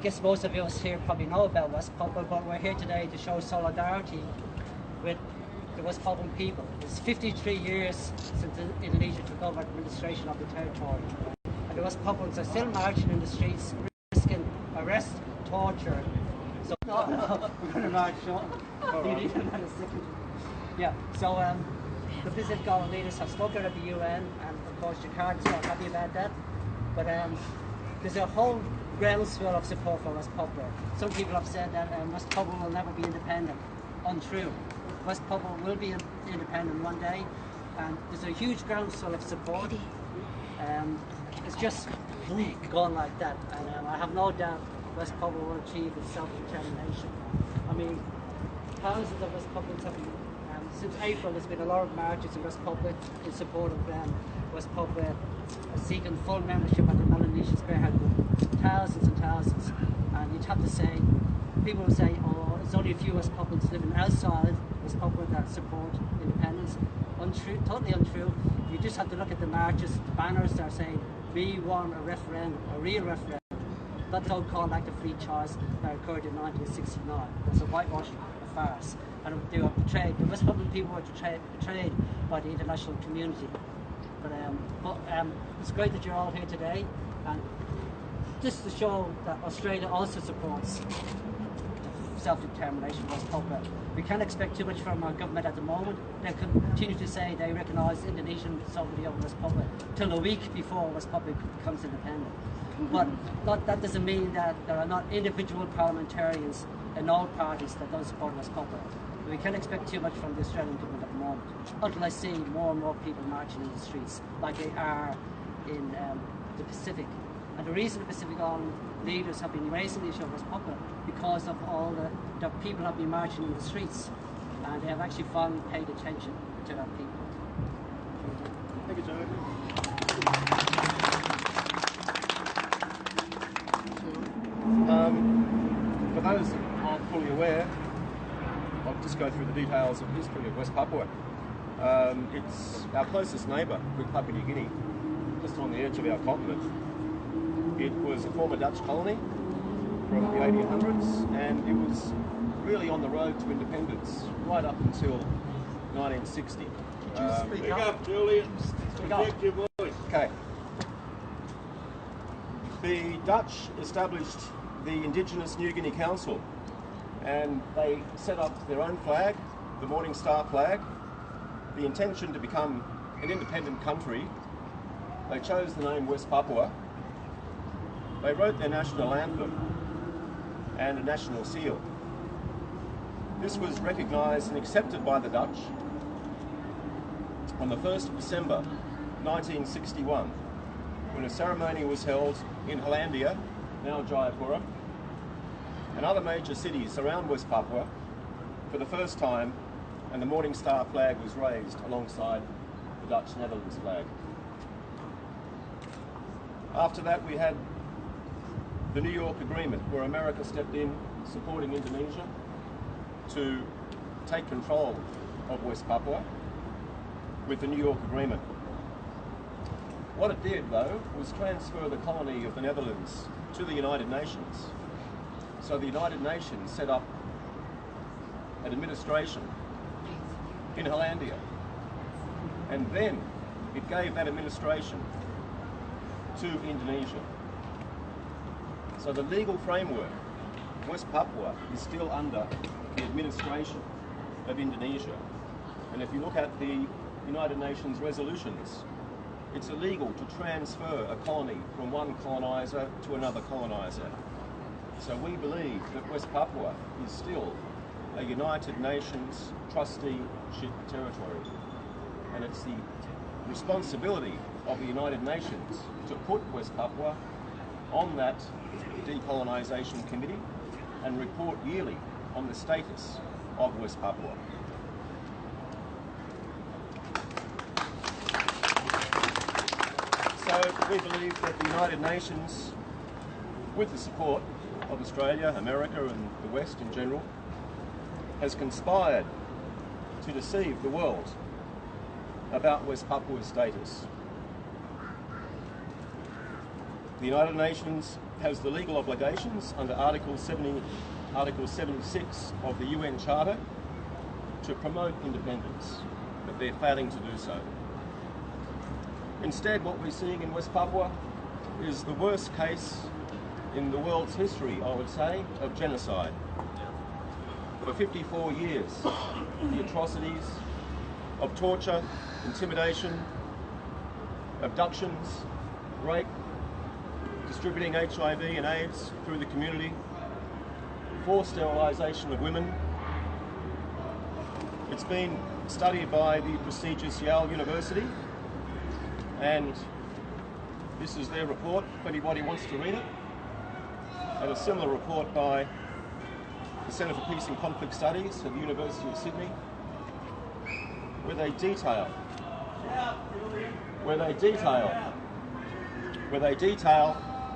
guess most of us here probably know about West Papua, but we're here today to show solidarity with the West Papuan people. It's 53 years since Indonesia took over administration of the territory, and the West Papuans are still marching in the streets, risking arrest, torture. So we're going to march on. Yeah. So the Pacific Island leaders have spoken at the UN, and of course Jakarta's not happy about that. But there's a whole groundswell of support for West Papua. Some people have said that West Papua will never be independent. Untrue. West Papua will be independent one day, and there's a huge groundswell of support. It's just gone like that, and I have no doubt West Papua will achieve its self-determination. I mean, thousands of West Papuans have been, since April there's been a lot of marches in West Papua in support of West Papua seeking full membership at the Melanesian Spearhead Group. Thousands and thousands. And you'd have to say, people will say, oh, there's only a few West Papuans living outside West Papua that support independence. Untrue, totally untrue. You just have to look at the marches, the banners that are saying, we want a referendum, a real referendum. That so-called Act of Free Choice that occurred in 1969. It's a whitewashing, a farce. And they were betrayed. The West Papuan people were betrayed by the international community. But it's great that you're all here today, and just to show that Australia also supports self-determination of West Papua. We can't expect too much from our government at the moment. They continue to say they recognise Indonesian sovereignty over West Papua till a week before West Papua becomes independent. But that doesn't mean that there are not individual parliamentarians in all parties that don't support West Papua. We can't expect too much from the Australian government at the moment, until I see more and more people marching in the streets, like they are in the Pacific. And the reason the Pacific Island leaders have been raising the issue of West Papua because of all the people have been marching in the streets, and they have actually finally paid attention to that people. Thank you, Joe. For those that aren't fully aware, I'll just go through the details of the history of West Papua. It's our closest neighbour with Papua New Guinea, just on the edge of our continent. It was a former Dutch colony from the 1800s, and it was really on the road to independence right up until 1960. Speak up, Julian. Project your voice. Okay. The Dutch established the Indigenous New Guinea Council, and they set up their own flag, the Morning Star flag. The intention to become an independent country. They chose the name West Papua. They wrote their national anthem and a national seal. This was recognised and accepted by the Dutch on the 1st of December 1961, when a ceremony was held in Hollandia, now Jayapura, and other major cities around West Papua for the first time, and the Morning Star flag was raised alongside the Dutch Netherlands flag. After that, we had the New York Agreement, where America stepped in supporting Indonesia to take control of West Papua with the New York Agreement. What it did, though, was transfer the colony of the Netherlands to the United Nations. So the United Nations set up an administration in Hollandia, and then it gave that administration to Indonesia. So the legal framework, West Papua is still under the administration of Indonesia. And if you look at the United Nations resolutions, it's illegal to transfer a colony from one coloniser to another coloniser. So we believe that West Papua is still a United Nations trusteeship territory. And it's the responsibility of the United Nations to put West Papua on that decolonisation committee and report yearly on the status of West Papua. So we believe that the United Nations, with the support of Australia, America and the West in general, has conspired to deceive the world about West Papua's status. the United Nations has the legal obligations under Article 76 of the UN Charter to promote independence, but they're failing to do so. Instead, what we're seeing in West Papua is the worst case in the world's history, I would say, of genocide. For 54 years, the atrocities of torture, intimidation, abductions, rape, distributing HIV and AIDS through the community, forced sterilisation of women. It's been studied by the prestigious Yale University, and this is their report if anybody wants to read it, and a similar report by the Centre for Peace and Conflict Studies at the University of Sydney, where they detail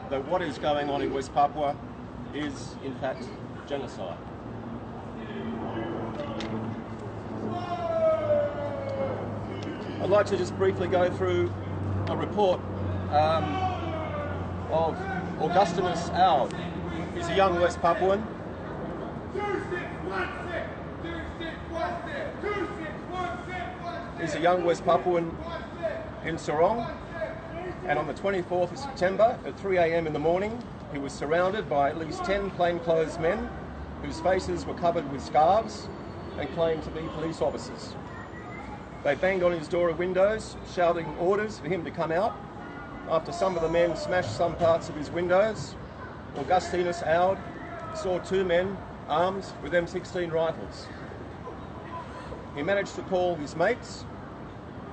that what is going on in West Papua is in fact genocide. I'd like to just briefly go through a report of Augustinus Aud. He's a young West Papuan. He's a young West Papuan in Sorong, and on the 24th of September at 3 a.m. in the morning, he was surrounded by at least 10 plainclothes men whose faces were covered with scarves and claimed to be police officers. They banged on his door and windows, shouting orders for him to come out. After some of the men smashed some parts of his windows, Augustinus Aud saw two men armed with M16 rifles. He managed to call his mates,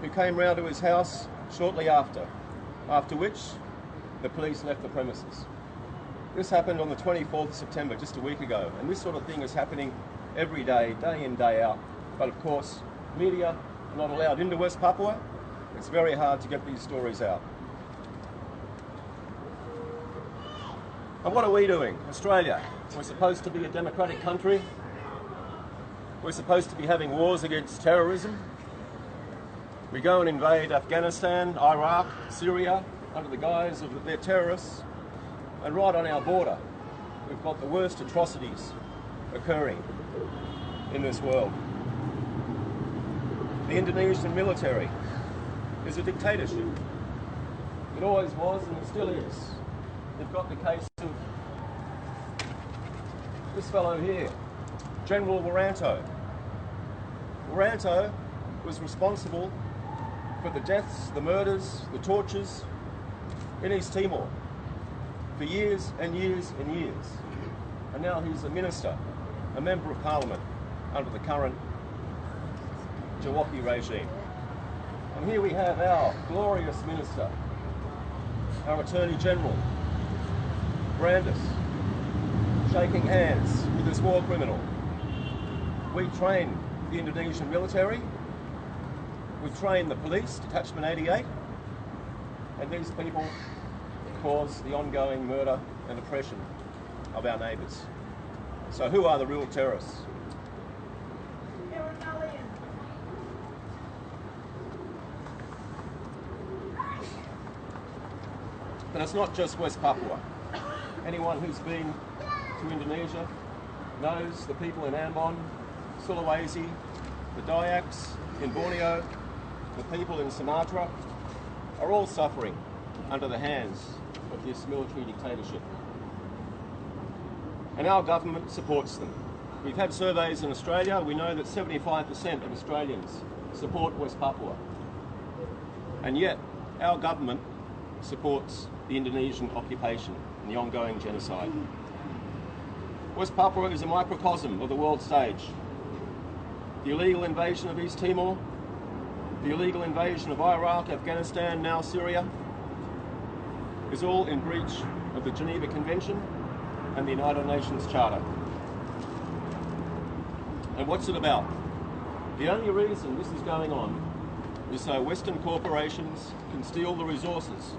who came round to his house shortly after which the police left the premises. This happened on the 24th of September, just a week ago, and this sort of thing is happening every day, day in, day out. But of course, media are not allowed into West Papua. It's very hard to get these stories out. And what are we doing? Australia. We're supposed to be a democratic country. We're supposed to be having wars against terrorism. We go and invade Afghanistan, Iraq, Syria, under the guise of their terrorists. And right on our border, we've got the worst atrocities occurring in this world. The Indonesian military is a dictatorship. It always was, and it still is. They've got the case of this fellow here, General Wiranto. Wiranto was responsible for the deaths, the murders, the tortures in East Timor for years and years and years. And now he's a minister, a member of parliament under the current Jawaki regime. And here we have our glorious minister, our Attorney General, Brandis, shaking hands with this war criminal. We train the Indonesian military, we train the police, Detachment 88, and these people cause the ongoing murder and oppression of our neighbours. So who are the real terrorists? But it's not just West Papua. Anyone who's been to Indonesia knows the people in Ambon, Sulawesi, the Dayaks in Borneo, the people in Sumatra are all suffering under the hands of this military dictatorship. And our government supports them. We've had surveys in Australia. We know that 75% of Australians support West Papua. And yet, our government supports the Indonesian occupation and the ongoing genocide. West Papua is a microcosm of the world stage. The illegal invasion of East Timor, the illegal invasion of Iraq, Afghanistan, now Syria, is all in breach of the Geneva Convention and the United Nations Charter. And what's it about? The only reason this is going on is so Western corporations can steal the resources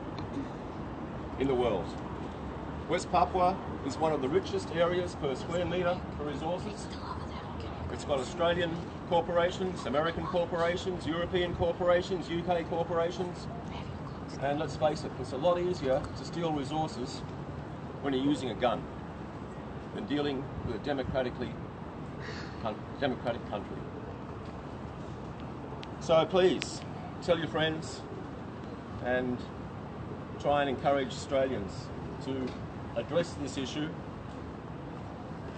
in the world. West Papua is one of the richest areas per square metre for resources. It's got Australian corporations, American corporations, European corporations, UK corporations, And let's face it, it's a lot easier to steal resources when you're using a gun than dealing with a democratic country. So please, tell your friends and try and encourage Australians to address this issue.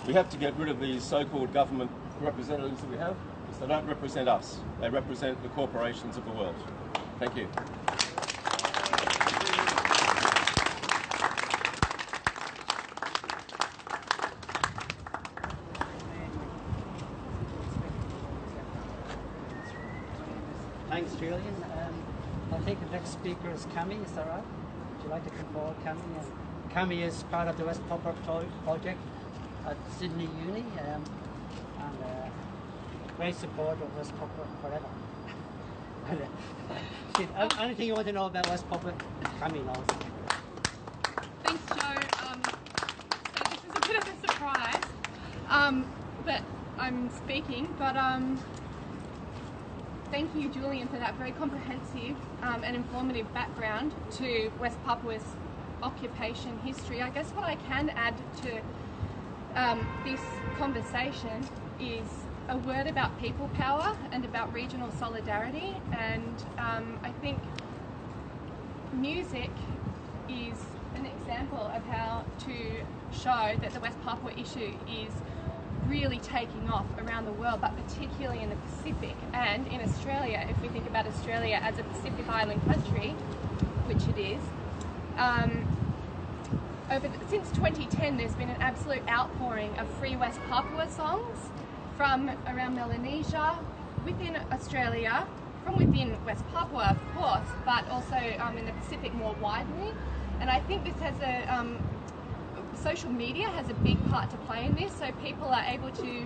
We have to get rid of these so-called government representatives that we have, because they don't represent us. They represent the corporations of the world. Thank you. Thanks, Julian. I think the next speaker is Cami, is that right? Would you like to come forward, Cami? Cami is part of the West Papua project at Sydney Uni, and great support of West Papua forever. Anything you want to know about West Papua, Cami knows. Thanks, Joe. So this is a bit of a surprise that I'm speaking, but thank you, Julian, for that very comprehensive and informative background to West Papua's occupation history. I guess what I can add to this conversation is a word about people power and about regional solidarity, and I think music is an example of how to show that the West Papua issue is really taking off around the world, but particularly in the Pacific and in Australia. If we think about Australia as a Pacific Island country, which it is, since 2010 there's been an absolute outpouring of free West Papua songs from around Melanesia, within Australia, from within West Papua of course, but also in the Pacific more widely. And I think this has a social media has a big part to play in this, so people are able to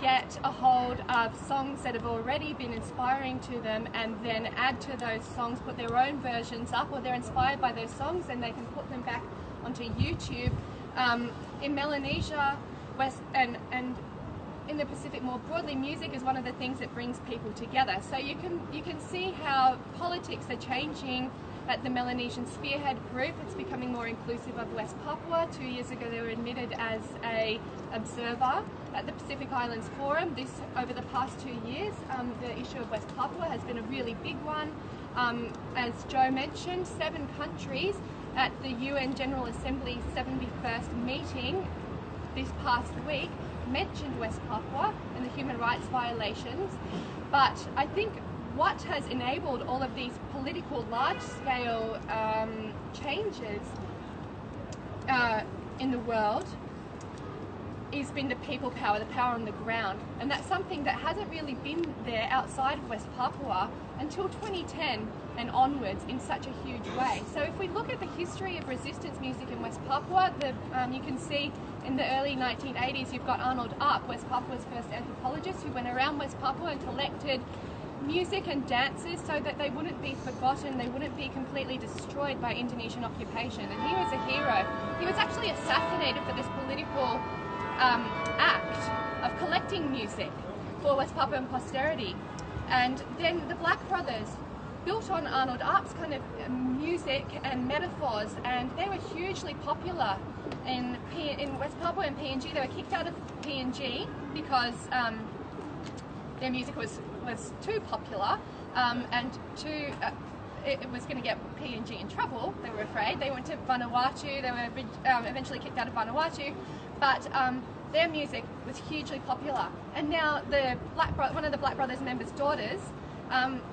get a hold of songs that have already been inspiring to them and then add to those songs, put their own versions up, or they're inspired by those songs and they can put them back onto YouTube. In Melanesia, and in the Pacific more broadly, music is one of the things that brings people together. So you can see how politics are changing at the Melanesian Spearhead Group. It's becoming more inclusive of West Papua. 2 years ago they were admitted as an observer at the Pacific Islands Forum. Over the past 2 years, the issue of West Papua has been a really big one. As Joe mentioned, 7 countries at the UN General Assembly 71st meeting this past week mentioned West Papua and the human rights violations. But I think what has enabled all of these political large-scale changes in the world has been the people power, the power on the ground. And that's something that hasn't really been there outside of West Papua until 2010 and onwards in such a huge way. So if we look at the history of resistance music in West Papua, you can see in the early 1980s you've got Arnold Upp, West Papua's first anthropologist, who went around West Papua and collected music and dances so that they wouldn't be forgotten, they wouldn't be completely destroyed by Indonesian occupation. And he was a hero. He was actually assassinated for this political act of collecting music for West Papuan posterity. And then the Black Brothers built on Arnold Upp's kind of music and metaphors, and they were hugely popular in West Papua and PNG. They were kicked out of PNG because their music was too popular and it was going to get PNG in trouble, they were afraid. They went to Vanuatu, they were eventually kicked out of Vanuatu, but their music was hugely popular. And now one of the Black Brothers members' daughters,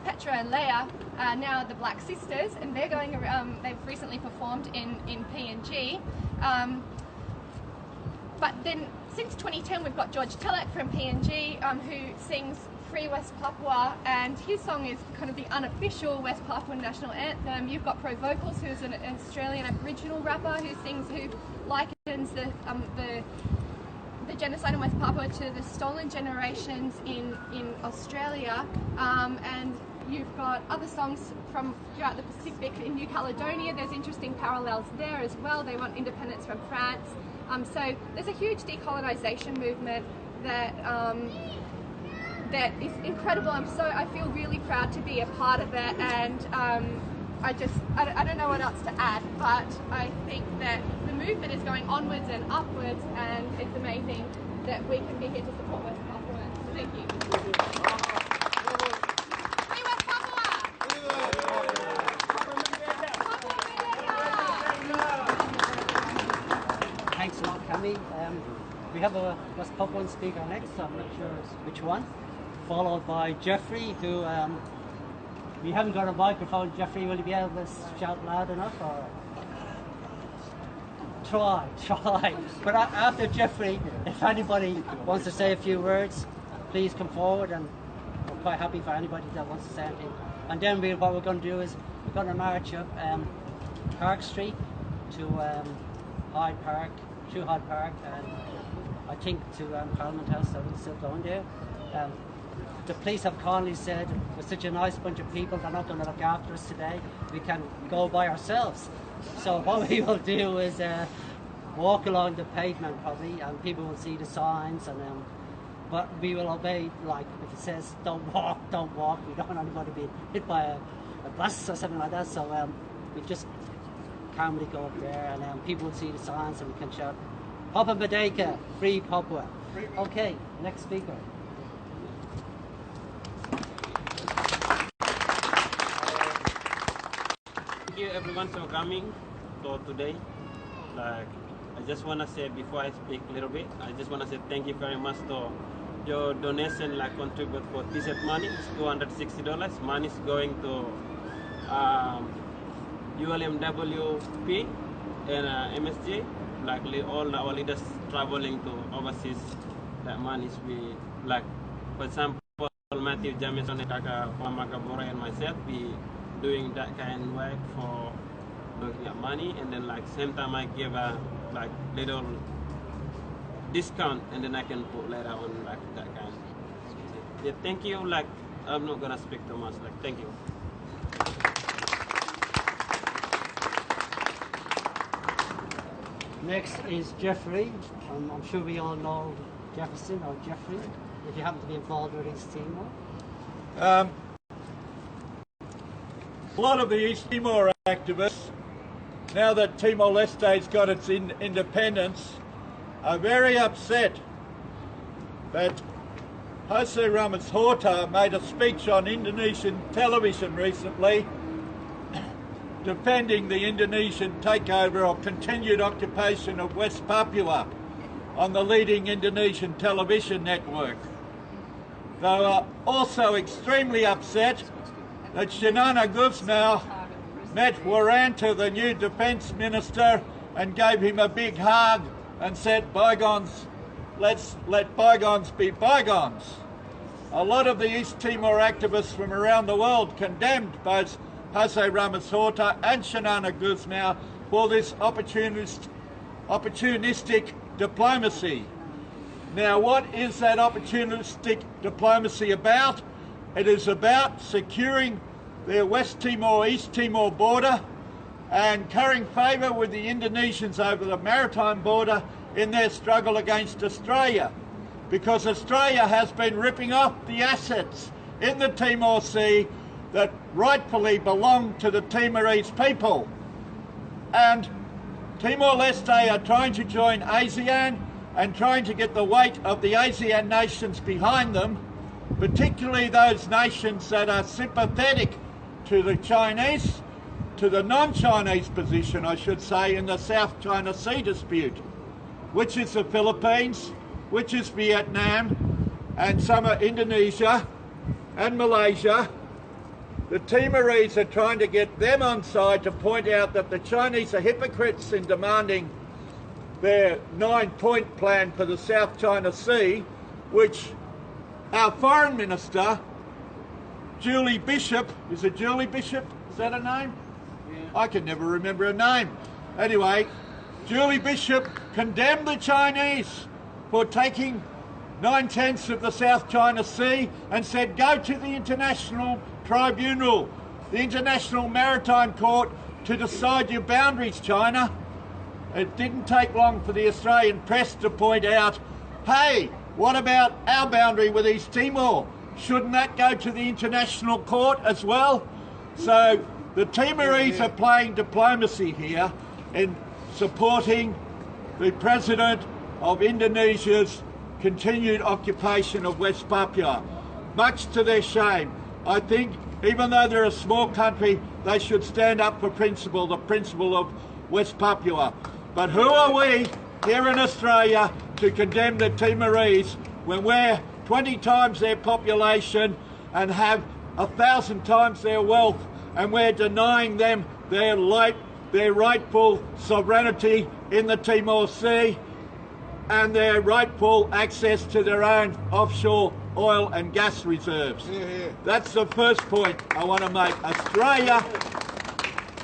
Petra and Leia, are now the Black Sisters, and they're going around, they've recently performed in PNG. But then since 2010 we've got George Telek from PNG who sings Free West Papua, and his song is kind of the unofficial West Papuan national anthem. You've got Pro Vocals, who's an Australian Aboriginal rapper who likens the genocide in West Papua to the stolen generations in Australia, and you've got other songs from throughout the Pacific. In New Caledonia there's interesting parallels there as well. They want independence from France. So there's a huge decolonisation movement that is incredible. I feel really proud to be a part of it, and I don't know what else to add, but I think that the movement is going onwards and upwards, and it's amazing that we can be here to support West Papua. So thank you. Free West Papua! Thanks a lot, Cami. We have a West Papuan speaker next, so I'm not sure which one. Followed by Jeffrey, who we haven't got a microphone. Jeffrey, will you be able to shout loud enough? Or try. But after Jeffrey, if anybody wants to say a few words, please come forward, and we're quite happy for anybody that wants to say anything. And then what we're going to do is we're going to march up Park Street to Hyde Park, through Hyde Park, and I think to Parliament House. So we're still going there. The police have kindly said we're such a nice bunch of people, they're not going to look after us today. We can go by ourselves. So what we will do is walk along the pavement probably, and people will see the signs, and but we will obey. Like if it says don't walk, don't walk. We don't want anybody being hit by a bus or something like that. So we just calmly go up there, and people will see the signs, and we can shout Papua Merdeka, free Papua. Okay, next speaker. Thank you everyone for coming to today. Like, I just want to say before I speak a little bit, I just want to say thank you very much to your donation, like contribute for t-shirt money. It's $260. Money is going to ULMWP and MSG, like all our leaders traveling to overseas. That money is we, like for example, Matthew Jamison, Kaka Pamakabora and myself, we doing that kind of work for looking at money, and then like same time I give a like little discount, and then I can put later on like that kind. Yeah, thank you. Like I'm not gonna speak too much. Like thank you. Next is Jeffrey. I'm sure we all know Jefferson or Jeffrey, if you happen to be involved with East Timor. A lot of the East Timor activists, now that Timor-Leste's got its independence, are very upset that Jose Ramos Horta made a speech on Indonesian television recently defending the Indonesian takeover or continued occupation of West Papua on the leading Indonesian television network. They are also extremely upset that Shinana Gusmao met Waranta, the new defence minister, and gave him a big hug and said, bygones, let's let bygones be bygones. A lot of the East Timor activists from around the world condemned both Jose Ramos Horta and Shinana Gusmao for this opportunistic diplomacy. Now, what is that opportunistic diplomacy about? It is about securing their West Timor, East Timor border and currying favour with the Indonesians over the maritime border in their struggle against Australia, because Australia has been ripping off the assets in the Timor Sea that rightfully belong to the Timorese people. And Timor-Leste are trying to join ASEAN and trying to get the weight of the ASEAN nations behind them, particularly those nations that are sympathetic to the Chinese, to the non-Chinese position, I should say, in the South China Sea dispute, which is the Philippines, which is Vietnam, and some are Indonesia and Malaysia. The Timorese are trying to get them on side to point out that the Chinese are hypocrites in demanding their 9-point plan for the South China Sea, which our Foreign Minister, Julie Bishop, is it Julie Bishop? Is that her name? Yeah. I can never remember her name. Anyway, Julie Bishop condemned the Chinese for taking 9/10 of the South China Sea and said, go to the International Tribunal, the International Maritime Court, to decide your boundaries, China. It didn't take long for the Australian press to point out, hey, what about our boundary with East Timor? Shouldn't that go to the International Court as well? So The Timorese are playing diplomacy here in supporting the President of Indonesia's continued occupation of West Papua, much to their shame. I think even though they're a small country, they should stand up for the principle of West Papua. But who are we here in Australia to condemn the Timorese when we're 20 times their population and have 1,000 times their wealth, and we're denying them their rightful sovereignty in the Timor Sea and their rightful access to their own offshore oil and gas reserves. That's the first point I want to make. Australia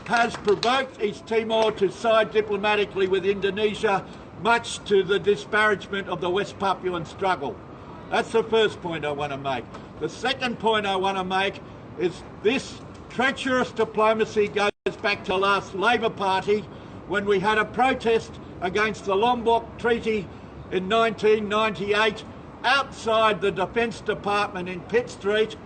has provoked East Timor to side diplomatically with Indonesia, much to the disparagement of the West Papuan struggle. That's the first point I want to make. The second point I want to make is this treacherous diplomacy goes back to the last Labor Party when we had a protest against the Lombok Treaty in 1998 outside the Defence Department in Pitt Street.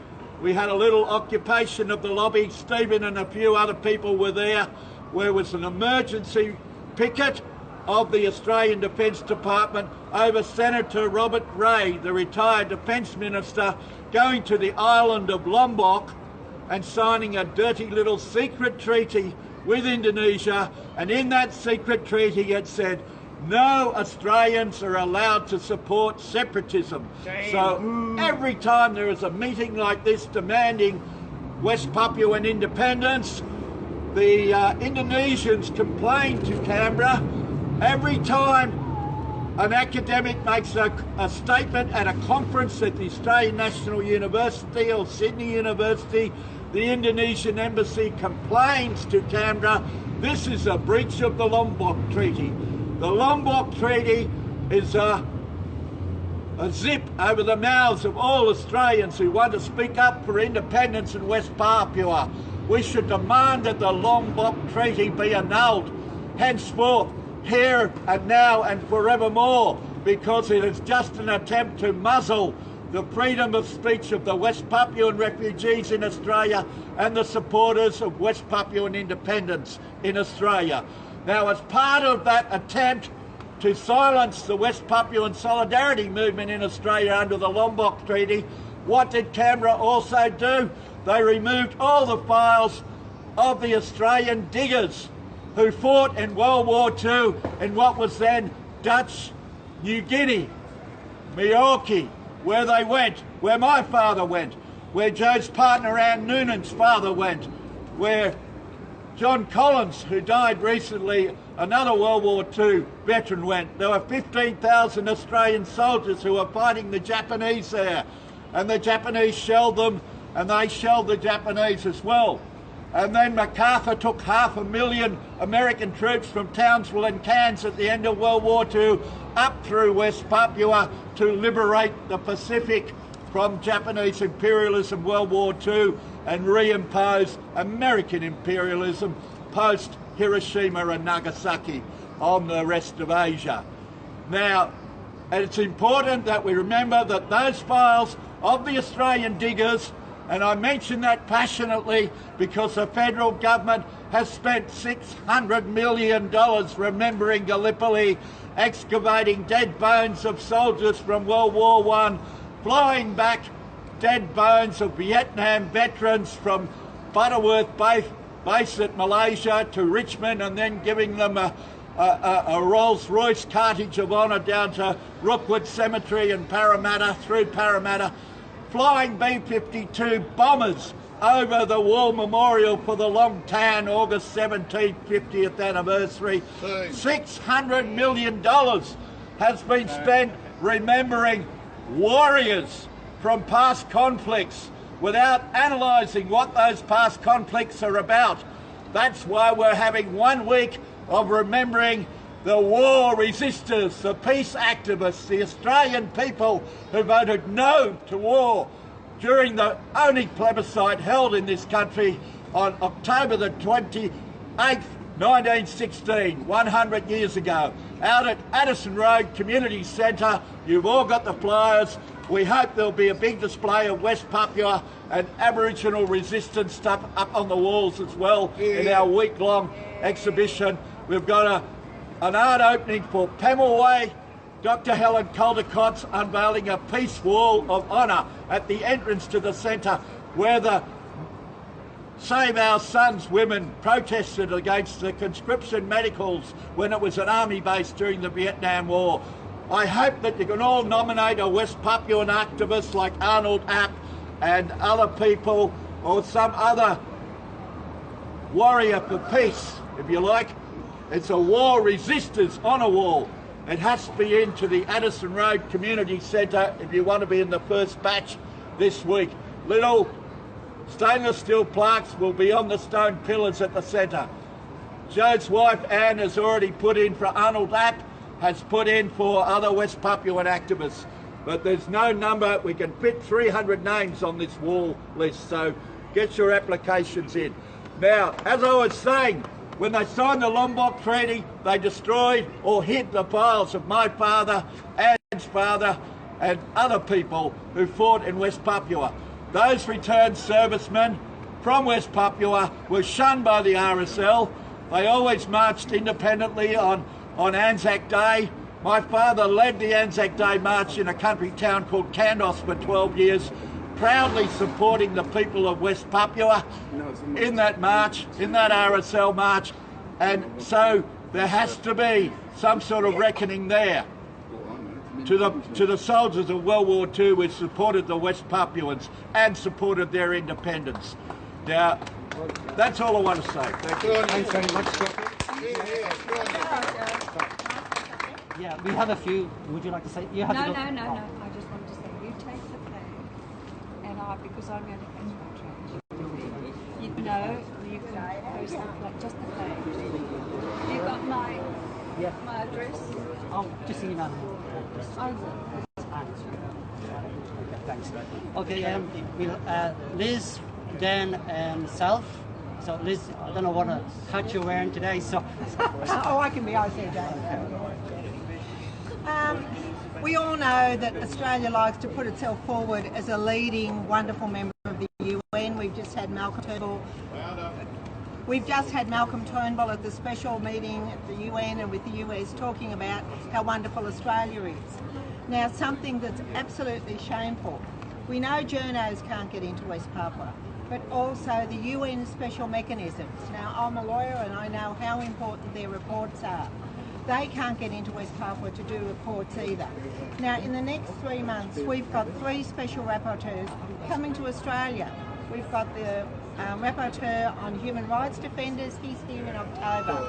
We had a little occupation of the lobby. Stephen and a few other people were there, where was an emergency picket of the Australian Defence Department over Senator Robert Ray, the retired Defence Minister, going to the island of Lombok and signing a dirty little secret treaty with Indonesia, and in that secret treaty it said no Australians are allowed to support separatism. So every time there is a meeting like this demanding West Papuan independence, the Indonesians complain to Canberra. Every time an academic makes a statement at a conference at the Australian National University or Sydney University, the Indonesian embassy complains to Canberra. This is a breach of the Lombok Treaty. The Lombok Treaty is a zip over the mouths of all Australians who want to speak up for independence in West Papua. We should demand that the Lombok Treaty be annulled henceforth, here and now and forevermore, because it is just an attempt to muzzle the freedom of speech of the West Papuan refugees in Australia and the supporters of West Papuan independence in Australia. Now, as part of that attempt to silence the West Papuan solidarity movement in Australia under the Lombok Treaty, what did Canberra also do? They removed all the files of the Australian diggers who fought in World War II in what was then Dutch New Guinea, Maorki, where they went, where my father went, where Joe's partner Anne Noonan's father went, where John Collins, who died recently, another World War II veteran, went. There were 15,000 Australian soldiers who were fighting the Japanese there, and the Japanese shelled them, and they shelled the Japanese as well. And then MacArthur took 500,000 American troops from Townsville and Cairns at the end of World War II up through West Papua to liberate the Pacific from Japanese imperialism World War II and reimpose American imperialism post Hiroshima and Nagasaki on the rest of Asia. Now, it's important that we remember that those files of the Australian diggers, and I mention that passionately because the federal government has spent $600 million remembering Gallipoli, excavating dead bones of soldiers from World War I, flying back dead bones of Vietnam veterans from Butterworth base at Malaysia to Richmond, and then giving them a Rolls-Royce cartage of honour down to Rookwood Cemetery in Parramatta, through Parramatta, flying B-52 bombers over the War Memorial for the Long Tan August 17th 50th anniversary. $600 million has been spent remembering warriors from past conflicts without analysing what those past conflicts are about. That's why we're having 1 week of remembering the war resistors, the peace activists, the Australian people who voted no to war during the only plebiscite held in this country on October the 28th, 1916, 100 years ago, out at Addison Road Community Centre. You've all got the flyers. We hope there'll be a big display of West Papua and Aboriginal resistance stuff up on the walls as well in our week-long exhibition. We've got an art opening for Pemulwuy, Dr. Helen Caldecott's unveiling a peace wall of honour at the entrance to the centre where the Save Our Sons women protested against the conscription medicals when it was an army base during the Vietnam War. I hope that you can all nominate a West Papuan activist like Arnold App and other people, or some other warrior for peace, if you like. It's a war resisters honour wall. It has to be into the Addison Road Community Centre if you want to be in the first batch this week. Little stainless steel plaques will be on the stone pillars at the centre. Joe's wife Anne has already put in for Arnold App, has put in for other West Papuan activists, but there's no number. We can fit 300 names on this wall list, so get your applications in. Now, as I was saying, when they signed the Lombok Treaty, they destroyed or hid the files of my father, Anne's father, and other people who fought in West Papua. Those returned servicemen from West Papua were shunned by the RSL. They always marched independently on Anzac Day. My father led the Anzac Day march in a country town called Kandos for 12 years, proudly supporting the people of West Papua in that march, in that RSL march. And so there has to be some sort of reckoning there to the soldiers of World War II who supported the West Papuans and supported their independence. Now, that's all I want to say. Thank you. Thanks very much, Jackie. Yeah, we have a few. Would you like to say? You have No. to go. I just wanted to say, you take the flag, and because I'm going to catch my train. You know, you can post the flag, just the flag. You got my address? Oh, just email me. I will. Okay, thanks. Okay, Liz, Dan, and Self. So Liz, I don't know what hat you're wearing today, so... Oh, I can be ICJ. We all know that Australia likes to put itself forward as a leading, wonderful member of the UN. We've just had Malcolm Turnbull at the special meeting at the UN and with the US talking about how wonderful Australia is. Now, something that's absolutely shameful. We know journos can't get into West Papua, but also the UN special mechanisms. Now, I'm a lawyer and I know how important their reports are. They can't get into West Papua to do reports either. Now, in the next 3 months, we've got 3 special rapporteurs coming to Australia. We've got the rapporteur on human rights defenders, he's here in October.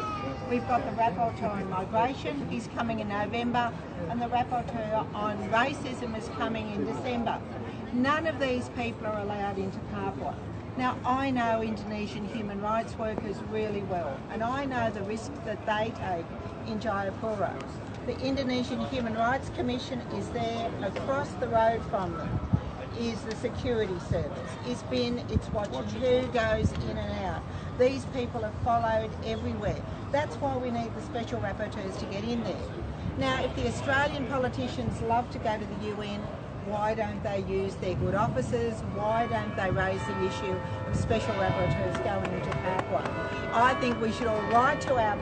We've got the rapporteur on migration, he's coming in November, and the rapporteur on racism is coming in December. None of these people are allowed into Papua. Now, I know Indonesian human rights workers really well, and I know the risk that they take in Jayapura. The Indonesian Human Rights Commission is there. Across the road from them is the security service. It's watching who goes in and out. These people are followed everywhere. That's why we need the special rapporteurs to get in there. Now, if the Australian politicians love to go to the UN, why don't they use their good offices? Why don't they raise the issue of special rapporteurs going into Papua? I think we should all write to our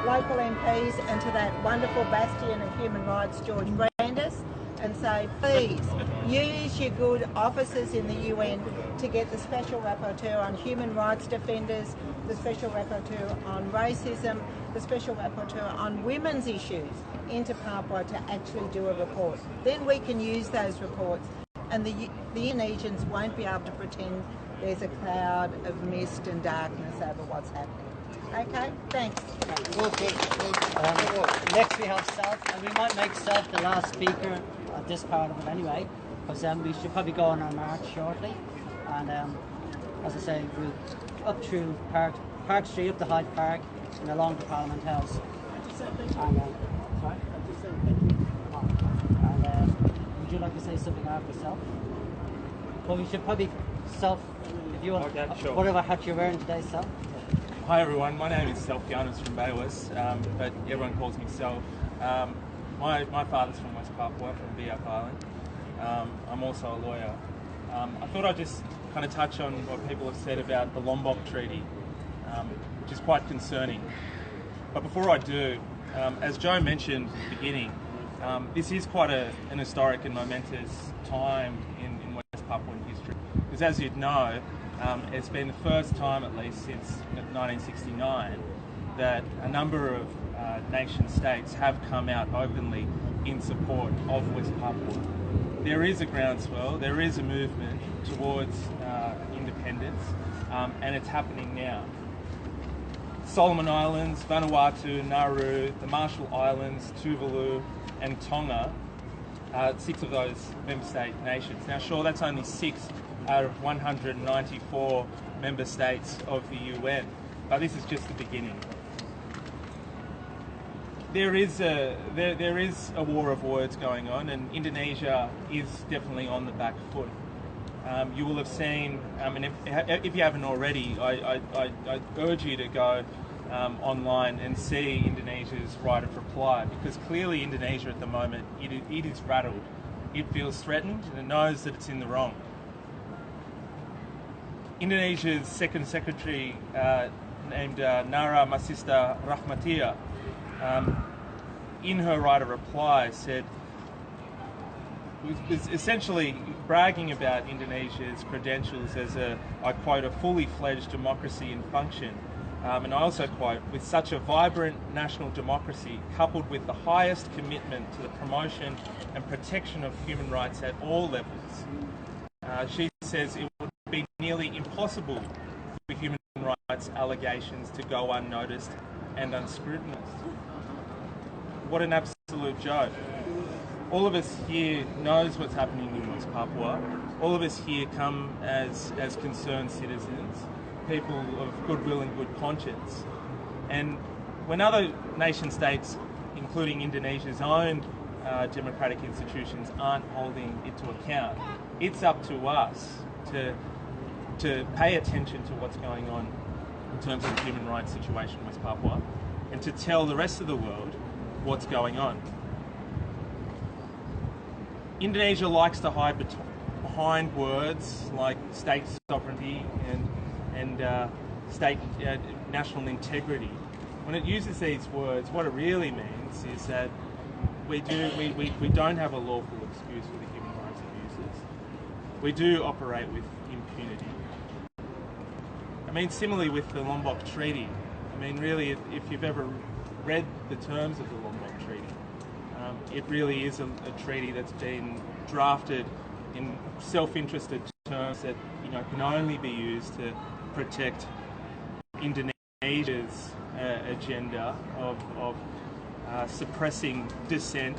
local MPs and to that wonderful bastion of human rights, George Brandis, and say, please, use your good offices in the UN to get the Special Rapporteur on human rights defenders, the Special Rapporteur on racism, the Special Rapporteur on women's issues into Papua to actually do a report. Then we can use those reports and the Indonesians won't be able to pretend there's a cloud of mist and darkness over what's happening. Okay, thanks. Next we have Self, and we might make Self the last speaker at this part of it anyway, because we should probably go on our march shortly. And as I say, we'll up through Park Street, up to Hyde Park, and along to Parliament House. And, would you like to say something after Self? Well, we should probably Self, if you want, okay, sure. Whatever hat you're wearing today, Self. Hi everyone, my name is Self Giannis from Bayless, but everyone calls me Self. My father's from West Papua, from BF Island, I'm also a lawyer. I thought I'd just kind of touch on what people have said about the Lombok Treaty, which is quite concerning. But before I do, as Joe mentioned at the beginning, this is quite an historic and momentous time in West Papuan history. Because as you'd know, it's been the first time, at least since 1969, that a number of nation states have come out openly in support of West Papua. There is a groundswell, there is a movement towards independence, and it's happening now. Solomon Islands, Vanuatu, Nauru, the Marshall Islands, Tuvalu and Tonga, 6 of those member state nations. Now sure, that's only 6 out of 194 member states of the UN, but this is just the beginning. There is a war of words going on, and Indonesia is definitely on the back foot. You will have seen, and if you haven't already, I urge you to go online and see Indonesia's right of reply, because clearly Indonesia at the moment, it is rattled. It feels threatened and it knows that it's in the wrong. Indonesia's Second Secretary named Nara Masista Rahmatia, in her right of reply said, was essentially bragging about Indonesia's credentials as a, I quote, a fully fledged democracy in function. And I also quote, with such a vibrant national democracy coupled with the highest commitment to the promotion and protection of human rights at all levels. She says it would be nearly impossible for human rights allegations to go unnoticed and unscrutinised. What an absolute joke. All of us here knows what's happening in West Papua. All of us here come as concerned citizens, people of goodwill and good conscience. And when other nation states, including Indonesia's own democratic institutions, aren't holding it to account, it's up to us to pay attention to what's going on in terms of the human rights situation in West Papua, and to tell the rest of the world what's going on. Indonesia likes to hide behind words like state sovereignty and state national integrity. When it uses these words, what it really means is that we don't have a lawful excuse for the human rights abuses. We do operate with impunity. I mean, similarly with the Lombok Treaty, I mean, really, if you've ever read the terms of the Lombok Treaty, it really is a treaty that's been drafted in self-interested terms that, you know, can only be used to protect Indonesia's agenda of suppressing dissent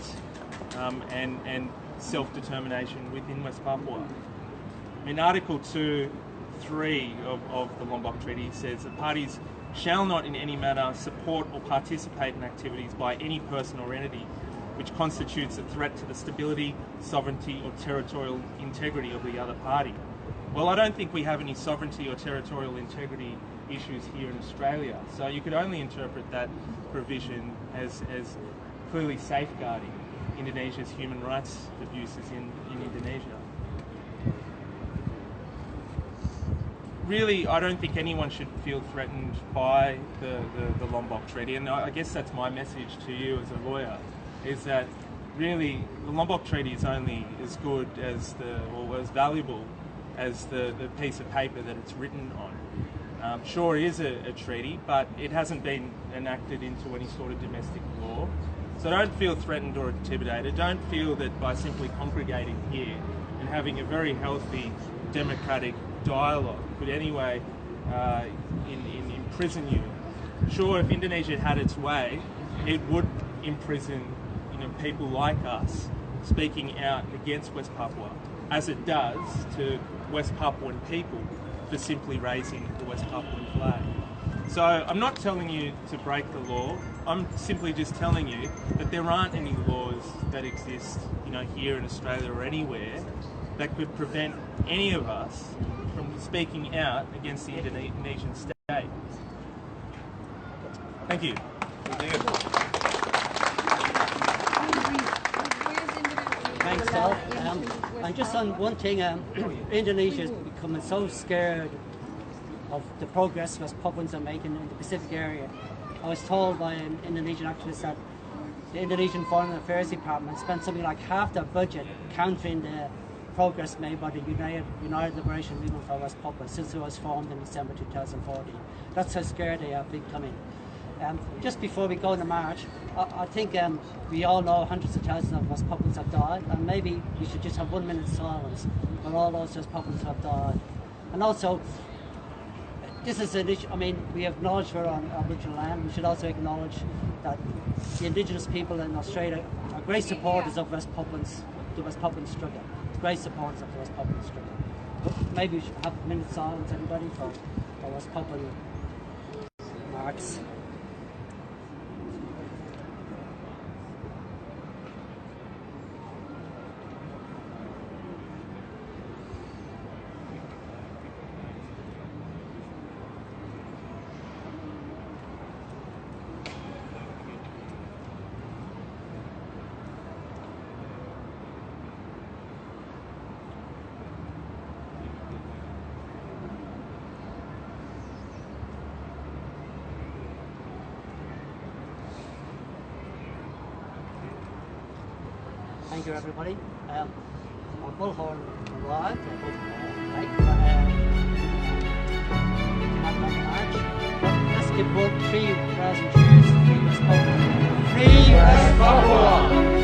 and self-determination within West Papua. In Article 2.3 of the Lombok Treaty says that parties shall not in any manner support or participate in activities by any person or entity which constitutes a threat to the stability, sovereignty or territorial integrity of the other party. Well, I don't think we have any sovereignty or territorial integrity issues here in Australia, so you could only interpret that provision as clearly safeguarding Indonesia's human rights abuses in Indonesia. Really, I don't think anyone should feel threatened by the Lombok Treaty, and I guess that's my message to you as a lawyer, is that really the Lombok Treaty is only as good as or as valuable as the piece of paper that it's written on. Sure, it is a treaty, but it hasn't been enacted into any sort of domestic law. So don't feel threatened or intimidated. Don't feel that by simply congregating here and having a very healthy democratic dialogue could anyway imprison you. Sure, if Indonesia had its way, it would imprison, you know, people like us speaking out against West Papua, as it does to West Papuan people for simply raising the West Papuan flag. So I'm not telling you to break the law. I'm simply just telling you that there aren't any laws that exist, you know, here in Australia or anywhere that could prevent any of us from speaking out against the Indonesian state. Thank you. Thanks, Sal. just on one thing, Indonesia is becoming so scared of the progress West Papuans are making in the Pacific area. I was told by an Indonesian activist that the Indonesian Foreign Affairs Department spent something like half their budget countering the progress made by the United Liberation Movement for West Papua since it was formed in December 2014. That's how scared they are becoming. Just before we go into March, I think we all know hundreds of thousands of West Papuans have died, and maybe we should just have 1 minute's silence for all those West Papuans who have died. And also, this is an issue, I mean, we acknowledge we're on Aboriginal land. We should also acknowledge that the Indigenous people in Australia are great supporters of West Papuans, the West Papuan struggle. Great supporters of the West Papuan struggle. But maybe we should have a minute's silence, everybody, for West Papuan marks. Thank you, everybody. Our bullhorn arrived, late, but let's give 3,000 cheers. Free West Papua! Free West Papua!